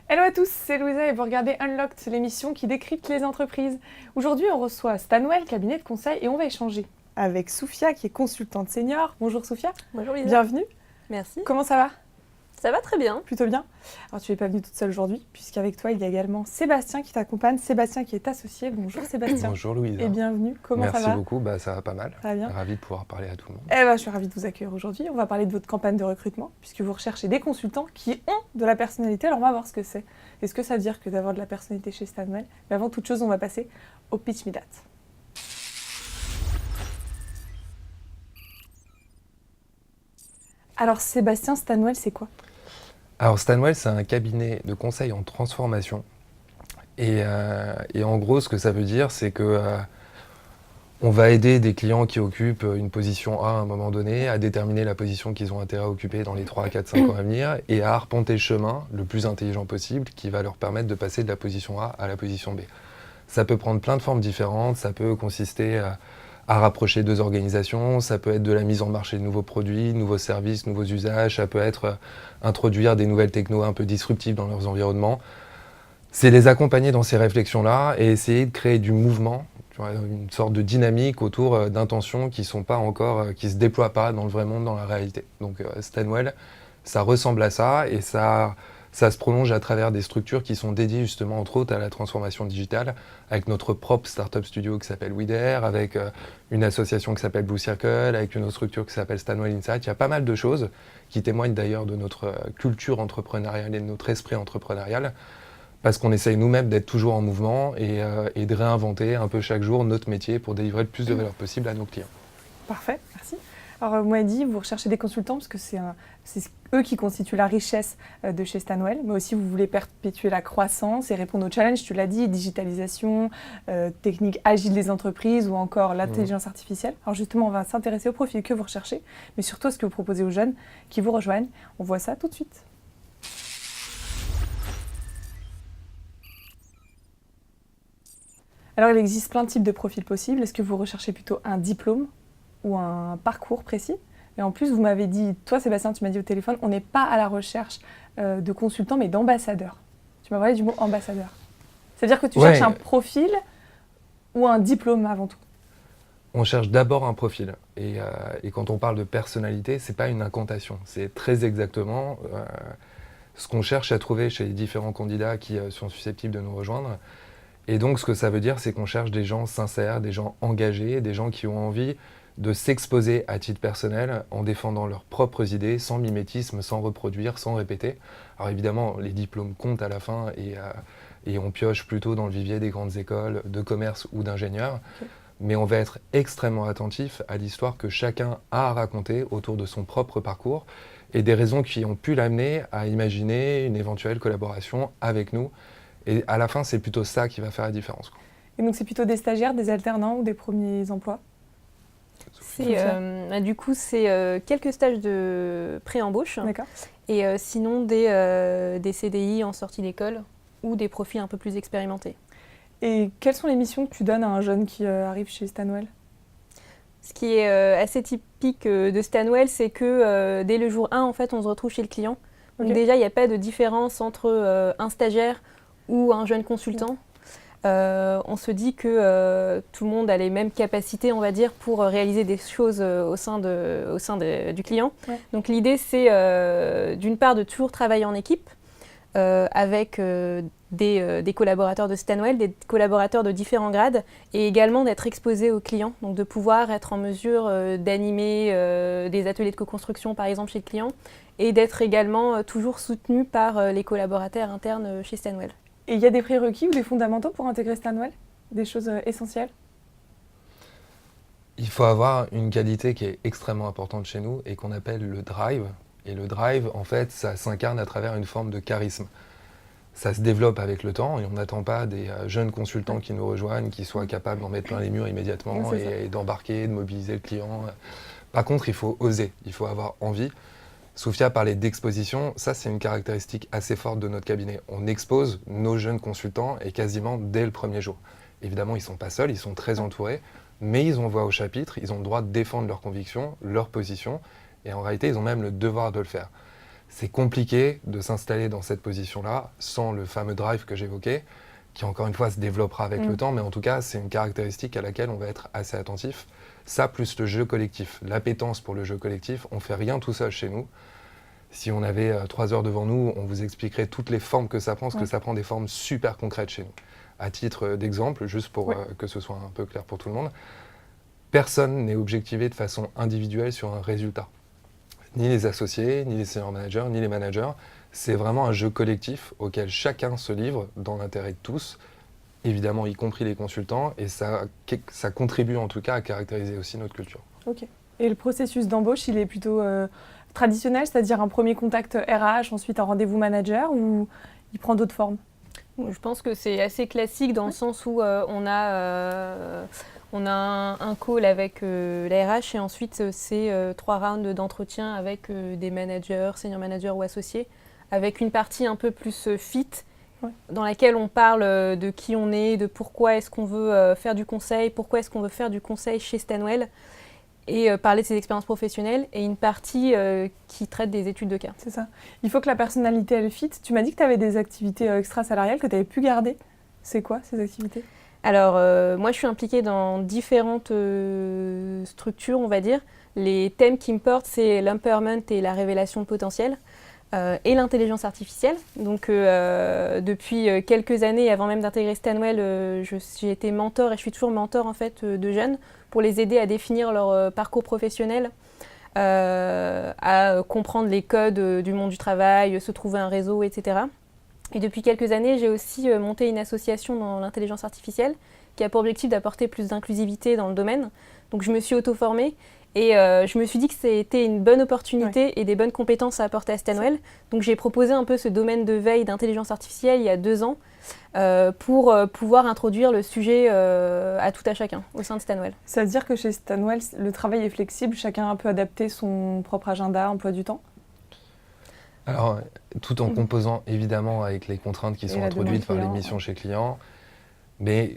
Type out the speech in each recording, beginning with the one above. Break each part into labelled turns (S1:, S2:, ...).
S1: Hello à tous, c'est Louisa et vous regardez Unlocked, l'émission qui décrypte les entreprises. Aujourd'hui, on reçoit Stanwell, cabinet de conseil, et on va échanger avec Soufia, qui est consultante senior. Bonjour Soufia.
S2: Bonjour Lisa.
S1: Bienvenue.
S2: Merci.
S1: Comment ça va?
S2: Ça va très bien.
S1: Plutôt bien. Alors tu n'es pas venue toute seule aujourd'hui, puisqu'avec toi, il y a également Sébastien qui t'accompagne. Sébastien qui est associé. Bonjour Sébastien.
S3: Bonjour Louisa.
S1: Et bienvenue. Comment ça va?
S3: Merci beaucoup, ça va pas mal.
S1: Ça va bien.
S3: Ravi de pouvoir parler à tout le monde.
S1: Je suis ravie de vous accueillir aujourd'hui. On va parler de votre campagne de recrutement, puisque vous recherchez des consultants qui ont de la personnalité. Alors on va voir ce que c'est. Est-ce que ça veut dire que d'avoir de la personnalité chez Stanwell? Mais avant toute chose, on va passer au Pitch Me That. Alors Sébastien, Stanwell, c'est quoi?
S3: Alors Stanwell, c'est un cabinet de conseil en transformation. Et en gros, ce que ça veut dire, c'est que on va aider des clients qui occupent une position A à un moment donné à déterminer la position qu'ils ont intérêt à occuper dans les 3, 4, 5 ans à venir et à arpenter le chemin le plus intelligent possible qui va leur permettre de passer de la position A à la position B. Ça peut prendre plein de formes différentes, ça peut consister à rapprocher deux organisations, ça peut être de la mise en marché de nouveaux produits, de nouveaux services, nouveaux usages, ça peut être introduire des nouvelles technos un peu disruptives dans leurs environnements. C'est les accompagner dans ces réflexions-là et essayer de créer du mouvement, une sorte de dynamique autour d'intentions qui sont pas encore, qui se déploient pas dans le vrai monde, dans la réalité. Donc Stanwell, ça ressemble à ça et ça se prolonge à travers des structures qui sont dédiées justement entre autres à la transformation digitale, avec notre propre startup studio qui s'appelle WeDare, avec une association qui s'appelle Blue Circle, avec une autre structure qui s'appelle Stanwell Insight. Il y a pas mal de choses qui témoignent d'ailleurs de notre culture entrepreneuriale et de notre esprit entrepreneurial, parce qu'on essaye nous-mêmes d'être toujours en mouvement et de réinventer un peu chaque jour notre métier pour délivrer le plus de valeur possible à nos clients.
S1: Parfait, merci. Alors, vous m'avez dit, vous recherchez des consultants parce que c'est eux qui constituent la richesse de chez Stanwell, mais aussi vous voulez perpétuer la croissance et répondre aux challenges, tu l'as dit, digitalisation, techniques agiles des entreprises ou encore l'intelligence artificielle. Alors justement, on va s'intéresser au profil que vous recherchez, mais surtout à ce que vous proposez aux jeunes qui vous rejoignent. On voit ça tout de suite. Alors, il existe plein de types de profils possibles. Est-ce que vous recherchez plutôt un diplôme ou un parcours précis? Et en plus, vous m'avez dit, toi Sébastien, tu m'as dit au téléphone, on n'est pas à la recherche de consultants, mais d'ambassadeurs. Tu m'as parlé du mot ambassadeur. C'est-à-dire que tu cherches un profil ou un diplôme avant tout?
S3: On cherche d'abord un profil. Et quand on parle de personnalité, c'est pas une incantation. C'est très exactement ce qu'on cherche à trouver chez les différents candidats qui sont susceptibles de nous rejoindre. Et donc, ce que ça veut dire, c'est qu'on cherche des gens sincères, des gens engagés, des gens qui ont envie de s'exposer à titre personnel en défendant leurs propres idées, sans mimétisme, sans reproduire, sans répéter. Alors évidemment, les diplômes comptent à la fin et on pioche plutôt dans le vivier des grandes écoles de commerce ou d'ingénieurs. Okay. Mais on va être extrêmement attentif à l'histoire que chacun a à raconter autour de son propre parcours et des raisons qui ont pu l'amener à imaginer une éventuelle collaboration avec nous. Et à la fin, c'est plutôt ça qui va faire la différence.
S1: Et donc, c'est plutôt des stagiaires, des alternants ou des premiers emplois?
S2: Du coup, c'est quelques stages de pré-embauche.
S1: D'accord.
S2: Et sinon, des CDI en sortie d'école ou des profils un peu plus expérimentés.
S1: Et quelles sont les missions que tu donnes à un jeune qui arrive chez Stanwell?
S2: Ce qui est assez typique de Stanwell, c'est que dès le jour 1, en fait, on se retrouve chez le client. Donc déjà, il n'y a pas de différence entre un stagiaire ou un jeune consultant. On se dit que tout le monde a les mêmes capacités, on va dire, pour réaliser des choses au sein du client. Ouais. Donc l'idée, c'est d'une part de toujours travailler en équipe avec des collaborateurs de Stanwell, des collaborateurs de différents grades, et également d'être exposé aux clients, donc de pouvoir être en mesure d'animer des ateliers de co-construction, par exemple, chez le client, et d'être également toujours soutenu par les collaborateurs internes chez Stanwell.
S1: Et il y a des prérequis ou des fondamentaux pour intégrer Stanwell? Des choses essentielles?
S3: Il faut avoir une qualité qui est extrêmement importante chez nous et qu'on appelle le drive. Et le drive, en fait, ça s'incarne à travers une forme de charisme. Ça se développe avec le temps et on n'attend pas des jeunes consultants qui nous rejoignent, qui soient capables d'en mettre plein les murs immédiatement et d'embarquer, de mobiliser le client. Par contre, il faut oser, il faut avoir envie. Soufia parlait d'exposition, ça c'est une caractéristique assez forte de notre cabinet. On expose nos jeunes consultants et quasiment dès le premier jour. Évidemment, ils ne sont pas seuls, ils sont très entourés, mais ils ont voix au chapitre, ils ont le droit de défendre leurs convictions, leurs positions, et en réalité, ils ont même le devoir de le faire. C'est compliqué de s'installer dans cette position-là sans le fameux drive que j'évoquais, qui encore une fois se développera avec le temps, mais en tout cas, c'est une caractéristique à laquelle on va être assez attentif. Ça, plus le jeu collectif, l'appétence pour le jeu collectif, on ne fait rien tout seul chez nous. Si on avait 3 heures devant nous, on vous expliquerait toutes les formes que ça prend, parce que ça prend des formes super concrètes chez nous. À titre d'exemple, juste pour que ce soit un peu clair pour tout le monde, personne n'est objectivé de façon individuelle sur un résultat. Ni les associés, ni les senior managers, ni les managers. C'est vraiment un jeu collectif auquel chacun se livre dans l'intérêt de tous, évidemment y compris les consultants, et ça contribue en tout cas à caractériser aussi notre culture.
S1: Ok. Et le processus d'embauche, il est plutôt traditionnel, c'est-à-dire un premier contact RH, ensuite un rendez-vous manager, ou il prend d'autres formes?
S2: Je pense que c'est assez classique dans le sens où on a un call avec la RH et ensuite c'est 3 rounds d'entretien avec des managers, senior managers ou associés, avec une partie un peu plus fit, dans laquelle on parle de qui on est, de pourquoi est-ce qu'on veut faire du conseil, pourquoi est-ce qu'on veut faire du conseil chez Stanwell, et parler de ses expériences professionnelles, et une partie qui traite des études de cas.
S1: C'est ça. Il faut que la personnalité, elle fit. Tu m'as dit que tu avais des activités extra-salariales que tu avais pu garder. C'est quoi ces activités?
S2: Alors, moi, je suis impliquée dans différentes structures, on va dire. Les thèmes qui me portent, c'est l'empowerment et la révélation de potentiel, et l'intelligence artificielle. Donc, depuis quelques années, avant même d'intégrer Stanwell, j'ai été mentor et je suis toujours mentor en fait de jeunes pour les aider à définir leur parcours professionnel, à comprendre les codes du monde du travail, se trouver un réseau, etc. Et depuis quelques années, j'ai aussi monté une association dans l'intelligence artificielle qui a pour objectif d'apporter plus d'inclusivité dans le domaine. Donc je me suis auto-formée et je me suis dit que c'était une bonne opportunité et des bonnes compétences à apporter à Stanwell. Donc j'ai proposé un peu ce domaine de veille d'intelligence artificielle il y a 2 ans pour pouvoir introduire le sujet à tout à chacun au sein de Stanwell.
S1: Ça veut dire que chez Stanwell, le travail est flexible, chacun peut adapter son propre agenda, emploi du temps?
S3: Alors, tout en composant évidemment avec les contraintes qui sont introduites par les missions chez clients, mais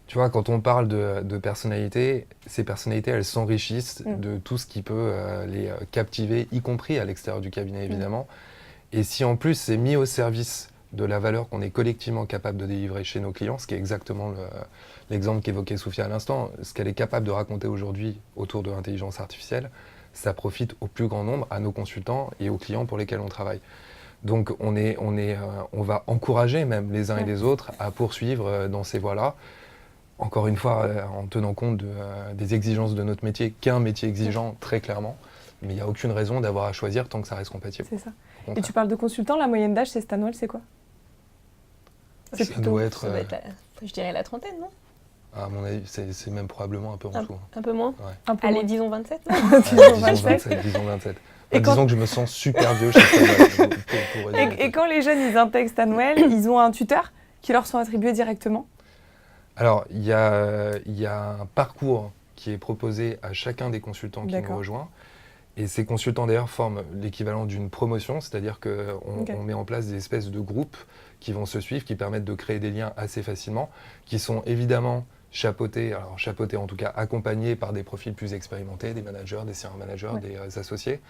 S3: tu vois, quand on parle de personnalités, ces personnalités, elles s'enrichissent de tout ce qui peut les captiver, y compris à l'extérieur du cabinet évidemment. Et si en plus c'est mis au service de la valeur qu'on est collectivement capable de délivrer chez nos clients, ce qui est exactement l'exemple qu'évoquait Soufia à l'instant, ce qu'elle est capable de raconter aujourd'hui autour de l'intelligence artificielle, ça profite au plus grand nombre, à nos consultants et aux clients pour lesquels on travaille. Donc on va encourager même les uns et les autres à poursuivre dans ces voies-là. Encore une fois, en tenant compte des exigences de notre métier, qui est un métier exigeant très clairement, mais il n'y a aucune raison d'avoir à choisir tant que ça reste compatible.
S1: C'est ça. Et tu parles de consultants, la moyenne d'âge chez Stanwell, c'est quoi?
S3: Ça doit être,
S2: je dirais la trentaine, non?
S3: À mon avis, c'est même probablement un peu en dessous.
S2: Un peu moins
S3: ouais.
S2: Allez, disons 27.
S3: Disons 27. Disons que je me sens super vieux chez Stanwell.
S1: Et quand les jeunes ils intègrent Stanwell, ils ont un tuteur qui leur sont attribués directement?
S3: Alors, il y a un parcours qui est proposé à chacun des consultants qui nous rejoint. Et ces consultants d'ailleurs forment l'équivalent d'une promotion, c'est-à-dire qu'on met en place des espèces de groupes qui vont se suivre, qui permettent de créer des liens assez facilement, qui sont évidemment chapeautés en tout cas accompagnés par des profils plus expérimentés, des managers, des senior managers, des associés.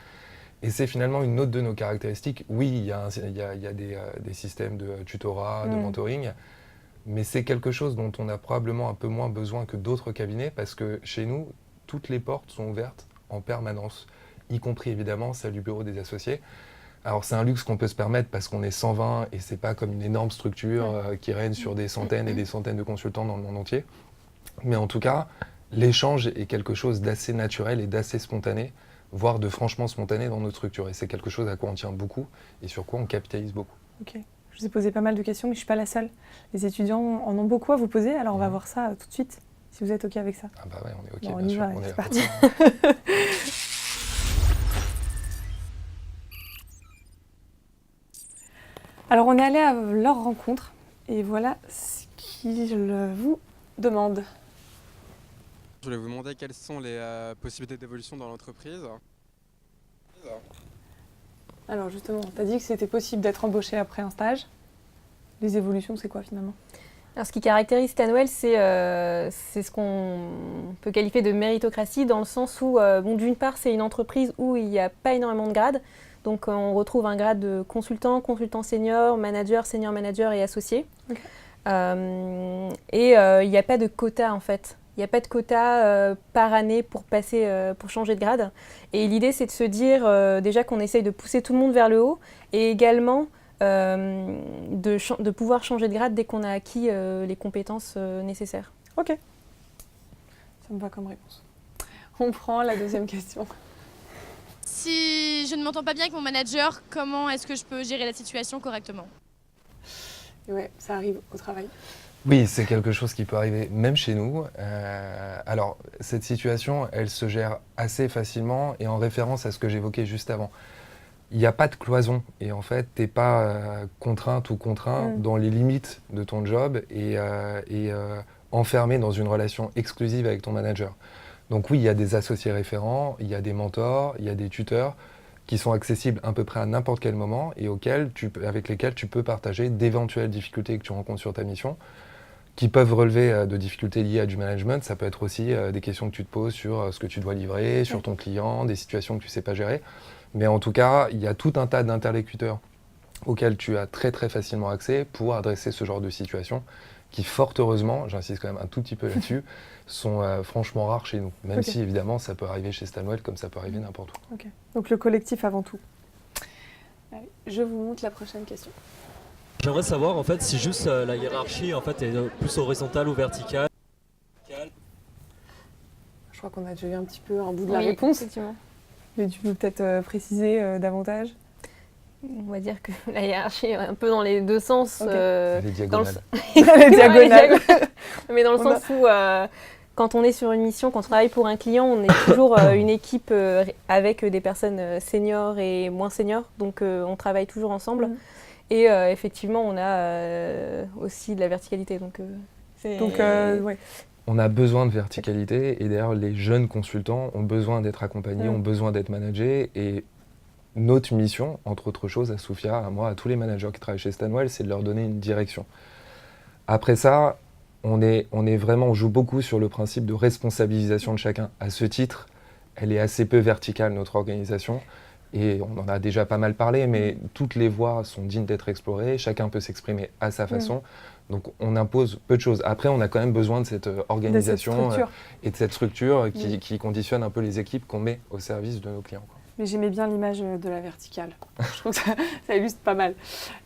S3: Et c'est finalement une autre de nos caractéristiques. Oui, il y a des systèmes de tutorat, de mentoring, mais c'est quelque chose dont on a probablement un peu moins besoin que d'autres cabinets parce que chez nous, toutes les portes sont ouvertes en permanence, y compris évidemment celle du bureau des associés. Alors c'est un luxe qu'on peut se permettre parce qu'on est 120 et c'est pas comme une énorme structure qui règne sur des centaines et des centaines de consultants dans le monde entier. Mais en tout cas, l'échange est quelque chose d'assez naturel et d'assez spontané, voire de franchement spontané dans notre structure. Et c'est quelque chose à quoi on tient beaucoup et sur quoi on capitalise beaucoup.
S1: Ok. Je vous ai posé pas mal de questions, mais je ne suis pas la seule. Les étudiants en ont beaucoup à vous poser, alors on va voir ça tout de suite, si vous êtes OK avec ça.
S3: Ah bah ouais, on est OK,
S1: bon,
S3: bien sûr.
S1: On est parti. Alors on est allé à leur rencontre, et voilà ce qu'ils vous demandent.
S4: Je voulais vous demander quelles sont les possibilités d'évolution dans l'entreprise.
S1: Alors justement, tu as dit que c'était possible d'être embauché après un stage. Les évolutions, c'est quoi finalement?
S2: Alors, ce qui caractérise Stanwell, c'est ce qu'on peut qualifier de méritocratie, dans le sens où, d'une part, c'est une entreprise où il n'y a pas énormément de grades. Donc on retrouve un grade de consultant, consultant senior, senior manager et associé.
S1: Ok.
S2: Il n'y a pas de quota en fait. Il n'y a pas de quota par année pour changer de grade. Et l'idée, c'est de se dire déjà qu'on essaye de pousser tout le monde vers le haut et également de pouvoir changer de grade dès qu'on a acquis les compétences nécessaires.
S1: Ok. Ça me va comme réponse. On prend la deuxième question.
S5: Si je ne m'entends pas bien avec mon manager, comment est-ce que je peux gérer la situation correctement?
S1: Ouais, ça arrive au travail.
S3: Oui, c'est quelque chose qui peut arriver même chez nous. Alors, cette situation, elle se gère assez facilement et en référence à ce que j'évoquais juste avant. Il n'y a pas de cloison et en fait, tu n'es pas contrainte ou contraint dans les limites de ton job et enfermé dans une relation exclusive avec ton manager. Donc oui, il y a des associés référents, il y a des mentors, il y a des tuteurs qui sont accessibles à peu près à n'importe quel moment et avec lesquels tu peux partager d'éventuelles difficultés que tu rencontres sur ta mission, qui peuvent relever de difficultés liées à du management. Ça peut être aussi des questions que tu te poses sur ce que tu dois livrer, sur ton client, des situations que tu ne sais pas gérer. Mais en tout cas, il y a tout un tas d'interlocuteurs auxquels tu as très très facilement accès pour adresser ce genre de situation qui, fort heureusement, j'insiste quand même un tout petit peu là-dessus, sont franchement rares chez nous. Même si évidemment ça peut arriver chez Stanwell comme ça peut arriver n'importe où.
S1: Ok. Donc le collectif avant tout. Allez, je vous montre la prochaine question.
S6: J'aimerais savoir en fait si juste la hiérarchie en fait est plus horizontale ou verticale.
S1: Je crois qu'on a déjà eu un petit peu un bout de la réponse.
S2: Effectivement.
S1: Mais tu peux peut-être préciser davantage.
S2: On va dire que la hiérarchie est un peu dans les deux sens.
S3: Les diagonales.
S1: Les diagonales.
S2: Mais dans le sens où quand on est sur une mission, quand on travaille pour un client, on est toujours une équipe avec des personnes seniors et moins seniors. Donc on travaille toujours ensemble. Et effectivement, on a aussi de la verticalité. Donc,
S1: ouais.
S3: On a besoin de verticalité et d'ailleurs les jeunes consultants ont besoin d'être accompagnés, ont besoin d'être managés et notre mission, entre autres choses, à Soufia, à moi, à tous les managers qui travaillent chez Stanwell, c'est de leur donner une direction. Après ça, on joue beaucoup sur le principe de responsabilisation de chacun. À ce titre, elle est assez peu verticale, notre organisation. Et on en a déjà pas mal parlé, mais toutes les voies sont dignes d'être explorées. Chacun peut s'exprimer à sa façon. Donc on impose peu de choses. Après, on a quand même besoin de cette organisation et de cette structure qui conditionne un peu les équipes qu'on met au service de nos clients, quoi.
S1: Mais j'aimais bien l'image de la verticale. Je trouve que ça illustre pas mal.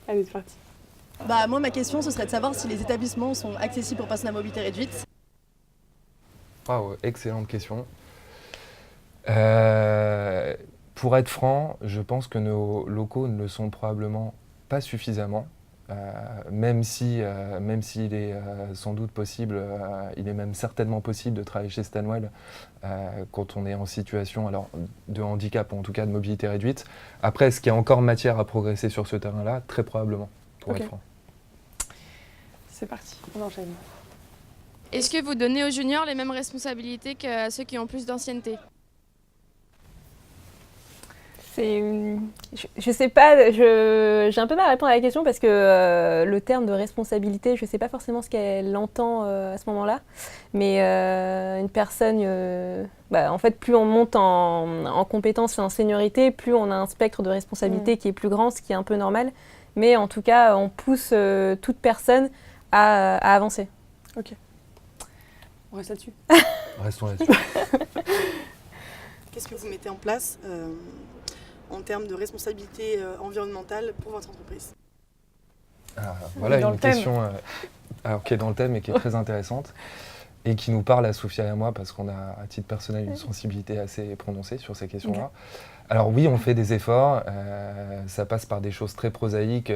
S1: Allez, c'est parti.
S7: Moi, ma question, ce serait de savoir si les établissements sont accessibles pour personnes à mobilité réduite.
S3: Wow, excellente question. Pour être franc, je pense que nos locaux ne le sont probablement pas suffisamment. Même s'il est sans doute possible, il est même certainement possible de travailler chez Stanwell quand on est en situation de handicap ou en tout cas de mobilité réduite. Après, est-ce qu'il y a encore matière à progresser sur ce terrain-là? Très probablement, pour être franc.
S1: C'est parti, on enchaîne.
S5: Est-ce que vous donnez aux juniors les mêmes responsabilités qu'à ceux qui ont plus d'ancienneté?
S2: Je sais pas, j'ai un peu mal à répondre à la question parce que le terme de responsabilité, je sais pas forcément ce qu'elle entend à ce moment-là. Mais une personne, en fait, plus on monte en compétences et en seniorité, plus on a un spectre de responsabilité qui est plus grand, ce qui est un peu normal. Mais en tout cas, on pousse toute personne à avancer.
S1: Ok. On reste là-dessus.
S3: Restons là-dessus.
S7: Qu'est-ce que vous mettez en place en termes de responsabilité environnementale pour votre entreprise?
S3: Voilà une question qui est dans le thème et qui est très intéressante et qui nous parle à Soufia et à moi parce qu'on a à titre personnel une sensibilité assez prononcée sur ces questions-là. Okay. Alors oui, on fait des efforts, ça passe par des choses très prosaïques.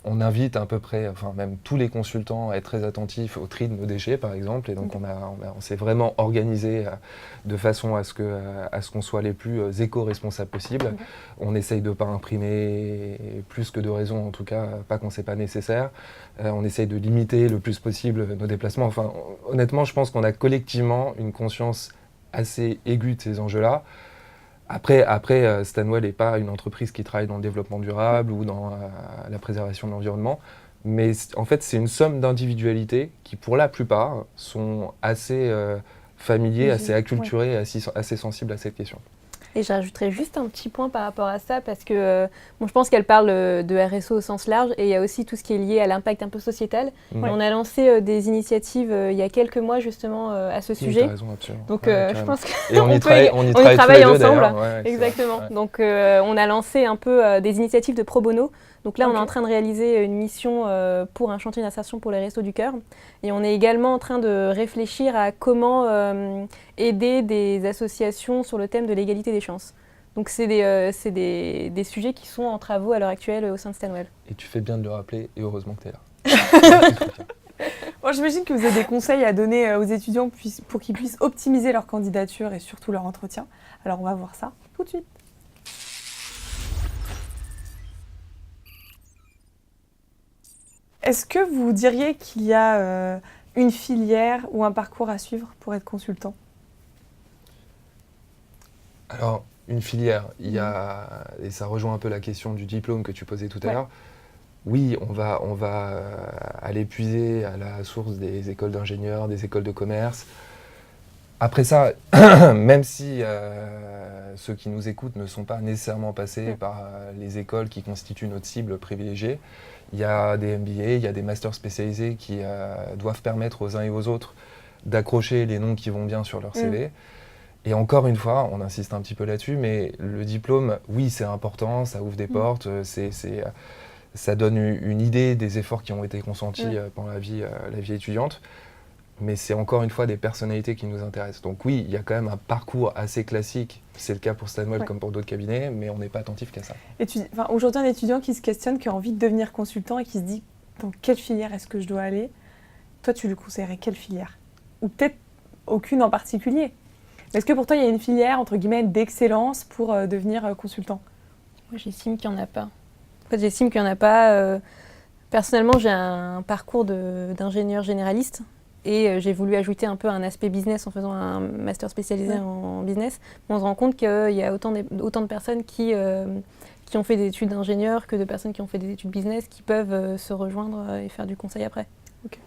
S3: On invite à peu près, même tous les consultants à être très attentifs au tri de nos déchets, par exemple. Et donc, on s'est vraiment organisé de façon à ce qu'on soit les plus éco-responsables possibles. On essaye de ne pas imprimer plus que de raison, en tout cas, pas quand ce n'est pas nécessaire. On essaye de limiter le plus possible nos déplacements. Enfin, honnêtement, je pense qu'on a collectivement une conscience assez aiguë de ces enjeux-là. Après, Stanwell n'est pas une entreprise qui travaille dans le développement durable ou dans la préservation de l'environnement, mais en fait, c'est une somme d'individualités qui, pour la plupart, sont assez familiers, assez acculturés, assez sensibles à cette question.
S2: Et je rajouterais juste un petit point par rapport à ça, parce que je pense qu'elle parle de RSE au sens large, et il y a aussi tout ce qui est lié à l'impact un peu sociétal.
S3: Ouais.
S2: On a lancé des initiatives il y a quelques mois justement à ce sujet.
S3: T'as raison, absolument.
S2: Donc
S3: Ouais,
S2: je pense
S3: Et on y
S2: qu'on
S3: travaille,
S2: peut
S3: on y
S2: on
S3: travaille
S2: y
S3: tous
S2: travaille
S3: les deux,
S2: ensemble.
S3: d'ailleurs. Ouais, c'est
S2: Exactement.
S3: vrai. Ouais.
S2: Donc on a lancé un peu des initiatives de pro bono. Donc là, on est
S1: Ok.
S2: en train de réaliser une mission pour un chantier d'insertion pour les Restos du Cœur. Et on est également en train de réfléchir à comment aider des associations sur le thème de l'égalité des chances. Donc c'est des sujets qui sont en travaux à l'heure actuelle au sein de Stanwell.
S3: Et tu fais bien de le rappeler, et heureusement que tu es là.
S1: Bon, j'imagine que vous avez des conseils à donner aux étudiants pour qu'ils puissent optimiser leur candidature et surtout leur entretien. Alors on va voir ça tout de suite. Est-ce que vous diriez qu'il y a une filière ou un parcours à suivre pour être consultant?
S3: Alors, une filière, il y a, et ça rejoint un peu la question du diplôme que tu posais tout à
S1: Ouais.
S3: l'heure. Oui, on va aller puiser à la source des écoles d'ingénieurs, des écoles de commerce. Après ça, même si ceux qui nous écoutent ne sont pas nécessairement passés par les écoles qui constituent notre cible privilégiée, il y a des MBA, il y a des masters spécialisés qui doivent permettre aux uns et aux autres d'accrocher les noms qui vont bien sur leur CV. Et encore une fois, on insiste un petit peu là-dessus, mais le diplôme, oui, c'est important, ça ouvre des portes, ça donne une idée des efforts qui ont été consentis pendant la vie étudiante. Mais c'est encore une fois des personnalités qui nous intéressent. Donc oui, il y a quand même un parcours assez classique, c'est le cas pour Stanwell comme pour d'autres cabinets, mais on n'est pas attentif qu'à ça.
S1: Aujourd'hui, un étudiant qui se questionne, qui a envie de devenir consultant et qui se dit dans quelle filière est-ce que je dois aller, toi tu lui conseillerais quelle filière? Ou peut-être aucune en particulier. Est-ce que pour toi il y a une filière entre guillemets d'excellence pour devenir consultant?
S2: Moi, j'estime qu'il n'y en a pas. En fait, j'estime qu'il n'y en a pas. Personnellement, j'ai un parcours d'ingénieur généraliste. Et j'ai voulu ajouter un peu un aspect business en faisant un master spécialisé en business. On se rend compte qu'il y a autant de personnes qui ont fait des études d'ingénieur que de personnes qui ont fait des études business qui peuvent se rejoindre et faire du conseil après.
S1: Okay.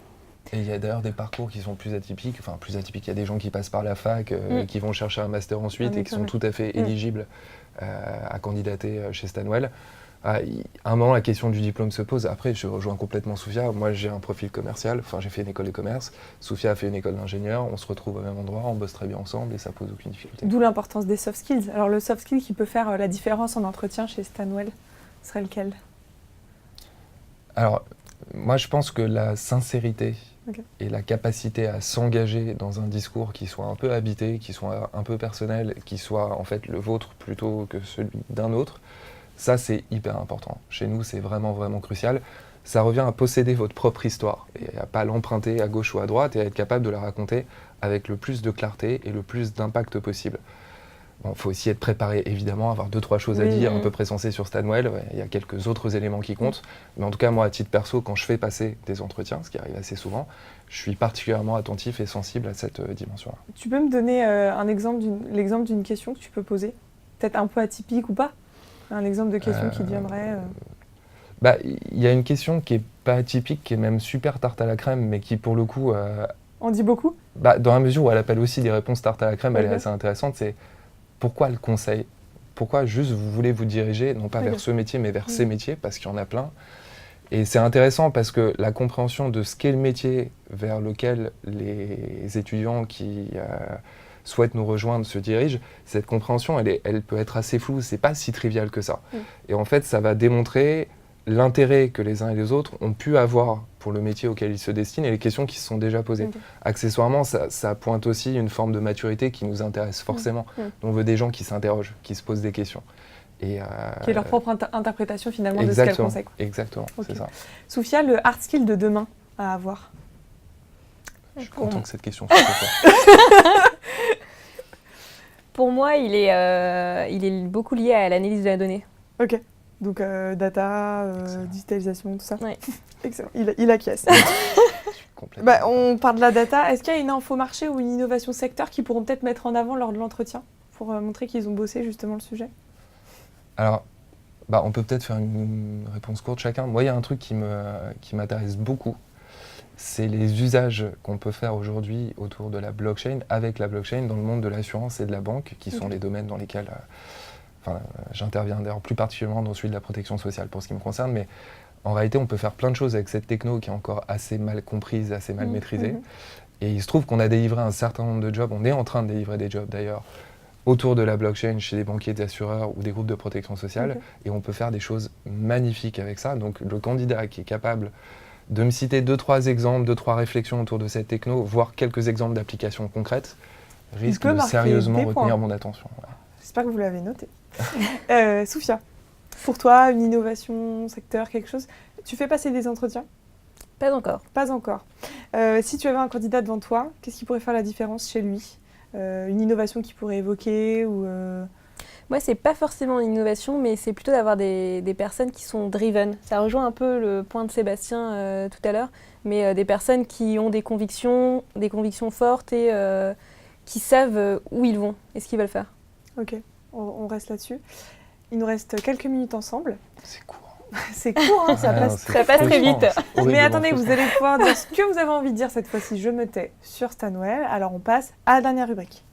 S3: Et il y a d'ailleurs des parcours qui sont plus atypiques. Enfin, plus atypiques, il y a des gens qui passent par la fac, qui vont chercher un master ensuite et qui sont tout à fait éligibles à candidater chez Stanwell. À un moment, la question du diplôme se pose. Après, je rejoins complètement Soufia. Moi, j'ai un profil commercial. Enfin, j'ai fait une école de commerce. Soufia a fait une école d'ingénieur. On se retrouve au même endroit, on bosse très bien ensemble et ça pose aucune difficulté.
S1: D'où l'importance des soft skills. Alors, le soft skill qui peut faire la différence en entretien chez Stanwell serait lequel?
S3: Alors, moi, je pense que la sincérité et la capacité à s'engager dans un discours qui soit un peu habité, qui soit un peu personnel, qui soit en fait le vôtre plutôt que celui d'un autre, ça, c'est hyper important. Chez nous, c'est vraiment, vraiment crucial. Ça revient à posséder votre propre histoire et à pas l'emprunter à gauche ou à droite et à être capable de la raconter avec le plus de clarté et le plus d'impact possible. Bon, faut aussi être préparé, évidemment, avoir 2-3 choses à dire, à peu près sensées sur Stanwell. Il y a quelques autres éléments qui comptent. Mais en tout cas, moi, à titre perso, quand je fais passer des entretiens, ce qui arrive assez souvent, je suis particulièrement attentif et sensible à cette dimension-là.
S1: Tu peux me donner l'exemple d'une question que tu peux poser? Peut-être un peu atypique ou pas? Un exemple de question qui deviendrait...
S3: Il y a une question qui n'est pas atypique, qui est même super tarte à la crème, mais qui, pour le coup...
S1: On dit beaucoup?
S3: Dans la mesure où elle appelle aussi des réponses tarte à la crème, elle est assez intéressante, c'est pourquoi le conseil? Pourquoi juste vous voulez vous diriger, non pas vers ce métier, mais vers ces métiers, parce qu'il y en a plein. Et c'est intéressant parce que la compréhension de ce qu'est le métier vers lequel les étudiants qui... souhaitent nous rejoindre, se dirigent, cette compréhension, elle peut être assez floue, c'est pas si trivial que ça. Et en fait, ça va démontrer l'intérêt que les uns et les autres ont pu avoir pour le métier auquel ils se destinent et les questions qui se sont déjà posées. Accessoirement, ça pointe aussi une forme de maturité qui nous intéresse forcément. On veut des gens qui s'interrogent, qui se posent des questions. Et,
S1: qui est leur propre interprétation finalement de ce qu'elle conseille.
S3: Exactement, c'est ça.
S1: Soufia, le hard skill de demain à avoir?
S3: Je suis content que cette question soit pour toi.
S2: Pour moi, il est beaucoup lié à l'analyse de la donnée.
S1: Ok. Donc data, digitalisation, tout ça.
S2: Oui.
S1: Excellent. Il acquiesce. On parle de la data. Est-ce qu'il y a une info marché ou une innovation secteur qu'ils pourront peut-être mettre en avant lors de l'entretien pour montrer qu'ils ont bossé justement le sujet?
S3: Alors, on peut peut-être faire une réponse courte chacun. Moi, il y a un truc qui m'intéresse beaucoup. c'est les usages qu'on peut faire aujourd'hui autour de la blockchain, avec la blockchain dans le monde de l'assurance et de la banque, qui sont les domaines dans lesquels j'interviens d'ailleurs plus particulièrement dans celui de la protection sociale pour ce qui me concerne, mais en réalité on peut faire plein de choses avec cette techno qui est encore assez mal comprise, assez mal maîtrisée. Et il se trouve qu'on a délivré un certain nombre de jobs, on est en train de délivrer des jobs d'ailleurs, autour de la blockchain chez des banquiers, des assureurs ou des groupes de protection sociale, et on peut faire des choses magnifiques avec ça. Donc le candidat qui est capable de me citer 2-3 exemples, 2-3 réflexions autour de cette techno, voire quelques exemples d'applications concrètes, risque de sérieusement retenir mon attention. Voilà.
S1: J'espère que vous l'avez noté. Soufia, pour toi, une innovation, secteur, quelque chose, tu fais passer des entretiens ?
S2: Pas encore.
S1: Pas encore. Si tu avais un candidat devant toi, qu'est-ce qui pourrait faire la différence chez lui ? Une innovation qu'il pourrait évoquer ou
S2: Moi, c'est pas forcément une innovation, mais c'est plutôt d'avoir des personnes qui sont driven. Ça rejoint un peu le point de Sébastien tout à l'heure, mais des personnes qui ont des convictions fortes et qui savent où ils vont et ce qu'ils veulent faire.
S1: Ok, on reste là-dessus. Il nous reste quelques minutes ensemble.
S3: C'est court.
S1: C'est court, hein, ça passe
S2: très vite.
S1: Mais attendez, vous allez pouvoir dire ce que vous avez envie de dire cette fois-ci. Je me tais sur Stanwell. Alors on passe à la dernière rubrique.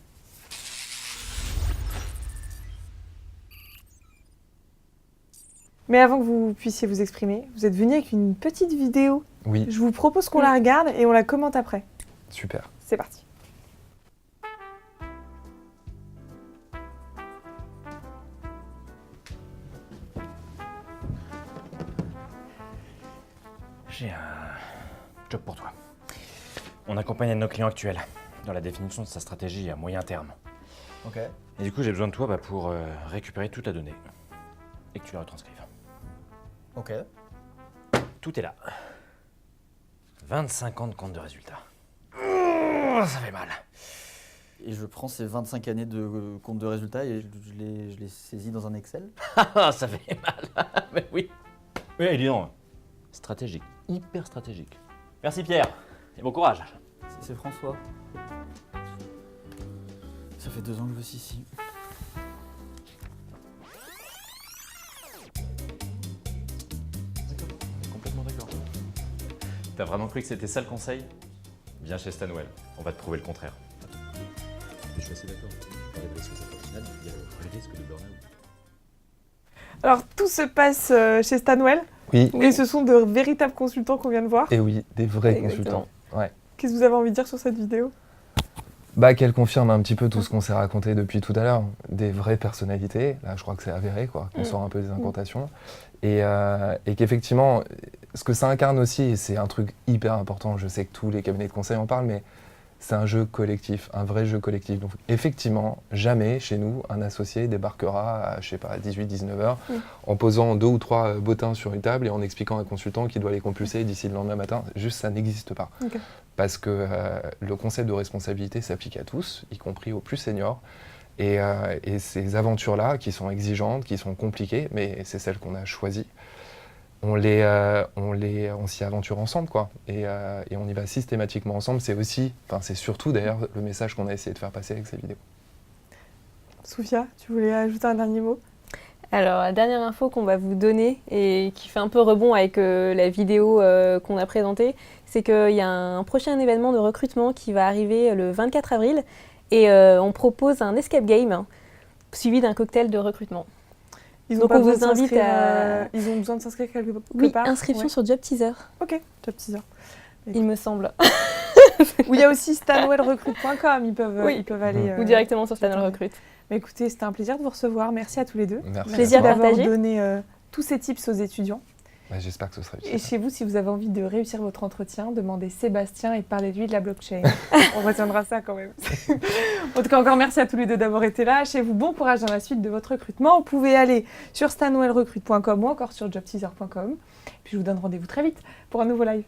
S1: Mais avant que vous puissiez vous exprimer, vous êtes venu avec une petite vidéo.
S3: Oui.
S1: Je vous propose qu'on la regarde et on la commente après.
S3: Super.
S1: C'est parti.
S8: J'ai un job pour toi. On accompagne un de nos clients actuels dans la définition de sa stratégie à moyen terme.
S9: Ok.
S8: Et du coup, j'ai besoin de toi pour récupérer toute la donnée et que tu la retranscrives.
S9: Ok.
S8: Tout est là. 25 ans de compte de résultats. Ça fait mal.
S9: Et je prends ces 25 années de compte de résultats et je les saisis dans un Excel.
S8: Ça fait mal. Mais oui. Oui, dis donc. Stratégique. Hyper stratégique. Merci Pierre. Et bon courage.
S9: C'est François. Ça fait 2 ans que je bosse ici.
S8: Complètement d'accord. T'as vraiment cru que c'était ça le conseil ? Viens chez Stanwell. On va te prouver le contraire.
S6: Je suis assez d'accord. Dans les risques au final, il y a le vrai risque de burn-out.
S1: Alors tout se passe chez Stanwell.
S3: Oui.
S1: Et ce sont de véritables consultants qu'on vient de voir.
S3: Et oui, des vrais
S2: Exactement.
S3: consultants. Ouais.
S1: Qu'est-ce que vous avez envie de dire sur cette vidéo ?
S3: Qu'elle confirme un petit peu tout ce qu'on s'est raconté depuis tout à l'heure. Des vraies personnalités, là je crois que c'est avéré, quoi, qu'on sort un peu des incantations. Et qu'effectivement, ce que ça incarne aussi, et c'est un truc hyper important, je sais que tous les cabinets de conseil en parlent, mais c'est un jeu collectif, un vrai jeu collectif. Donc effectivement, jamais chez nous, un associé débarquera à, je sais pas, à 18-19 heures en posant 2 ou 3 bottins sur une table et en expliquant à un consultant qu'il doit les compulser d'ici le lendemain matin. Juste, ça n'existe pas.
S1: Okay.
S3: Parce que le concept de responsabilité s'applique à tous, y compris aux plus seniors. Et ces aventures-là, qui sont exigeantes, qui sont compliquées, mais c'est celles qu'on a choisies, on s'y aventure ensemble, quoi. Et on y va systématiquement ensemble. C'est surtout d'ailleurs le message qu'on a essayé de faire passer avec ces vidéos.
S1: Soufia, tu voulais ajouter un dernier mot ?
S2: Alors, la dernière info qu'on va vous donner et qui fait un peu rebond avec la vidéo qu'on a présentée, c'est qu'il y a un prochain événement de recrutement qui va arriver le 24 avril et on propose un escape game suivi d'un cocktail de recrutement. Donc on vous invite à...
S1: Ils ont besoin de s'inscrire quelque part.
S2: Oui, inscription sur Job Teaser.
S1: Ok, Job Teaser.
S2: Il me semble.
S1: Ou il y a aussi stanwellrecrute.com, ils peuvent aller...
S2: Ou directement sur Stanwell Recrute.
S1: Mais écoutez, c'était un plaisir de vous recevoir. Merci à tous les deux.
S3: Merci.
S2: Plaisir
S1: d'avoir
S2: partagé.
S1: donné tous ces tips aux étudiants.
S3: J'espère que ce sera utile.
S1: Et chez vous, si vous avez envie de réussir votre entretien, demandez Sébastien et parlez-lui de la blockchain. On retiendra ça quand même. En tout cas, encore merci à tous les deux d'avoir été là. Chez vous, bon courage dans la suite de votre recrutement. Vous pouvez aller sur stanwellrecrute.com ou encore sur jobteaser.com. Puis je vous donne rendez-vous très vite pour un nouveau live.